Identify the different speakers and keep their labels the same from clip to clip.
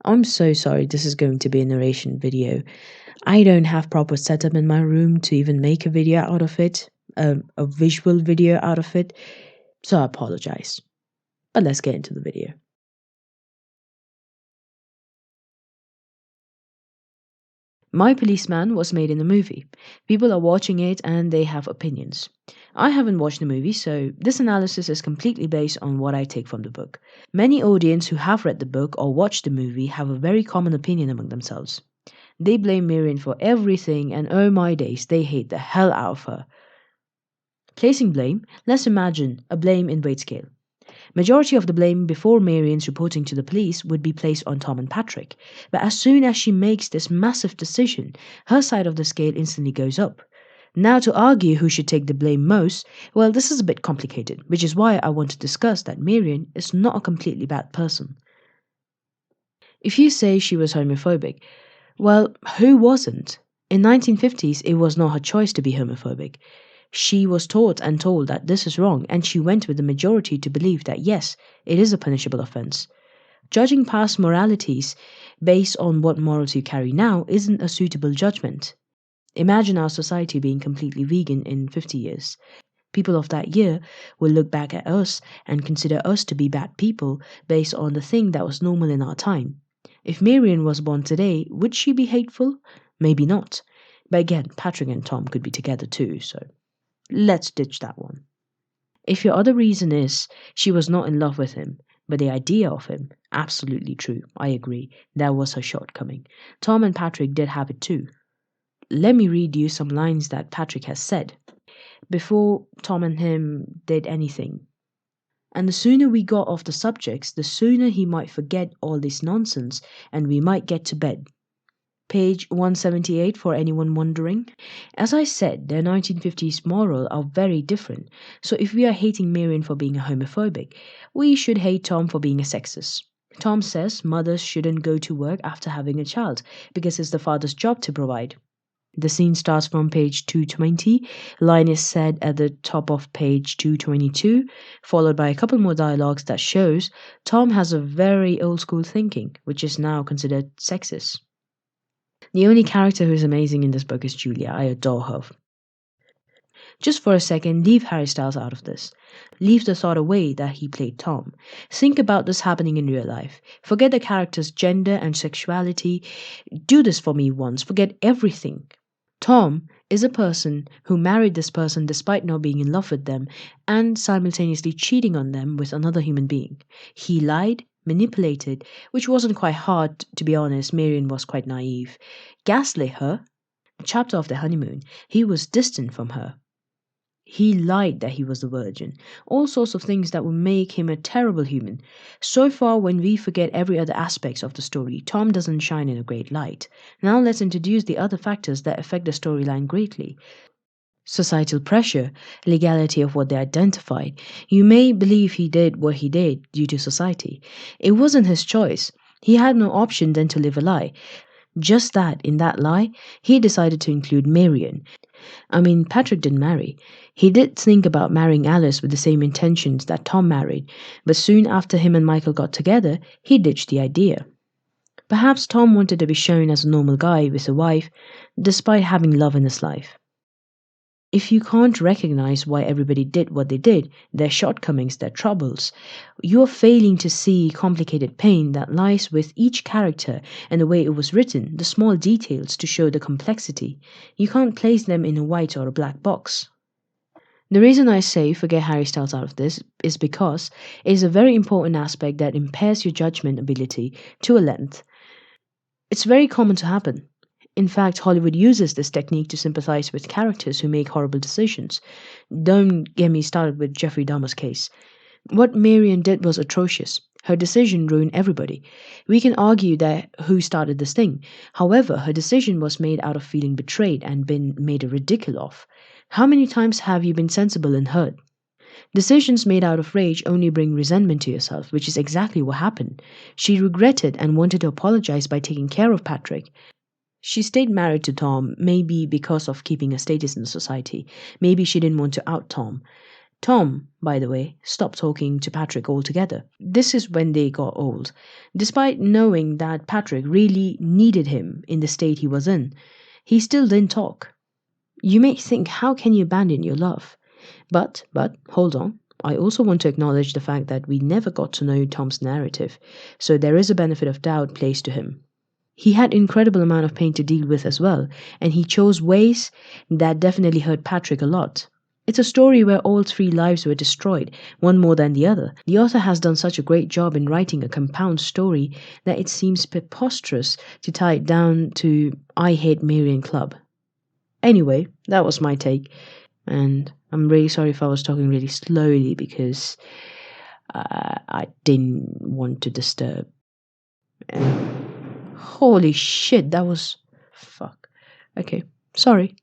Speaker 1: I'm so sorry this is going to be a narration video. I don't have proper setup in my room to even make a video out of it, a visual video out of it, so I apologize. But let's get into the video. My Policeman was made in a movie. People are watching it and they have opinions. I haven't watched the movie, so this analysis is completely based on what I take from the book. Many audience who have read the book or watched the movie have a very common opinion among themselves. They blame Marion for everything, and oh my days, they hate the hell out of her. Placing blame, let's imagine a blame in weight scale. Majority of the blame before Marion's reporting to the police would be placed on Tom and Patrick, but as soon as she makes this massive decision, her side of the scale instantly goes up. Now to argue who should take the blame most, well, this is a bit complicated, which is why I want to discuss that Marion is not a completely bad person. If you say she was homophobic, well, who wasn't? In 1950s, it was not her choice to be homophobic. She was taught and told that this is wrong, and she went with the majority to believe that yes, it is a punishable offense. Judging past moralities based on what morals you carry now isn't a suitable judgment. Imagine our society being completely vegan in 50 years. People of that year will look back at us and consider us to be bad people based on the thing that was normal in our time. If Marion was born today, would she be hateful? Maybe not. But again, Patrick and Tom could be together too, so let's ditch that one. If your other reason is she was not in love with him, but the idea of him, absolutely true. I agree. That was her shortcoming. Tom and Patrick did have it too. Let me read you some lines that Patrick has said before Tom and him did anything. And the sooner we got off the subjects, the sooner he might forget all this nonsense and we might get to bed. Page 178 for anyone wondering. As I said, the 1950s morals are very different. So if we are hating Marion for being a homophobic, we should hate Tom for being a sexist. Tom says mothers shouldn't go to work after having a child because it's the father's job to provide. The scene starts from page 220. Line is said at the top of page 222, followed by a couple more dialogues that shows Tom has a very old school thinking, which is now considered sexist. The only character who is amazing in this book is Julia. I adore her. Just for a second, leave Harry Styles out of this. Leave the thought away that he played Tom. Think about this happening in real life. Forget the character's gender and sexuality. Do this for me once. Forget everything. Tom is a person who married this person despite not being in love with them and simultaneously cheating on them with another human being. He lied, manipulated, which wasn't quite hard, to be honest. Marion was quite naive. Gaslit her. Chapter of the honeymoon. He was distant from her. He lied that he was a virgin. All sorts of things that would make him a terrible human. So far, when we forget every other aspect of the story, Tom doesn't shine in a great light. Now let's introduce the other factors that affect the storyline greatly. Societal pressure, legality of what they identified. You may believe he did what he did due to society. It wasn't his choice. He had no option than to live a lie. Just that, in that lie, he decided to include Marion. I mean, Patrick didn't marry. He did think about marrying Alice with the same intentions that Tom married, but soon after him and Michael got together, he ditched the idea. Perhaps Tom wanted to be shown as a normal guy with a wife, despite having love in his life. If you can't recognize why everybody did what they did, their shortcomings, their troubles, you're failing to see complicated pain that lies with each character and the way it was written, the small details to show the complexity. You can't place them in a white or a black box. The reason I say forget Harry Styles out of this is because it is a very important aspect that impairs your judgment ability to a length. It's very common to happen. In fact, Hollywood uses this technique to sympathize with characters who make horrible decisions. Don't get me started with Jeffrey Dahmer's case. What Marion did was atrocious. Her decision ruined everybody. We can argue that who started this thing. However, her decision was made out of feeling betrayed and been made a ridicule of. How many times have you been sensible and hurt? Decisions made out of rage only bring resentment to yourself, which is exactly what happened. She regretted and wanted to apologize by taking care of Patrick. She stayed married to Tom, maybe because of keeping a status in the society. Maybe she didn't want to out Tom. Tom, by the way, stopped talking to Patrick altogether. This is when they got old. Despite knowing that Patrick really needed him in the state he was in, he still didn't talk. You may think, how can you abandon your love? But, hold on. I also want to acknowledge the fact that we never got to know Tom's narrative, so there is a benefit of doubt placed to him. He had incredible amount of pain to deal with as well, and he chose ways that definitely hurt Patrick a lot. It's a story where all three lives were destroyed, one more than the other. The author has done such a great job in writing a compound story that it seems preposterous to tie it down to I Hate Marion Club. Anyway, that was my take, and I'm really sorry if I was talking really slowly because I didn't want to disturb. Holy shit, that was... Fuck. Okay, sorry.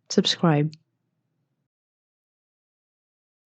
Speaker 1: Subscribe.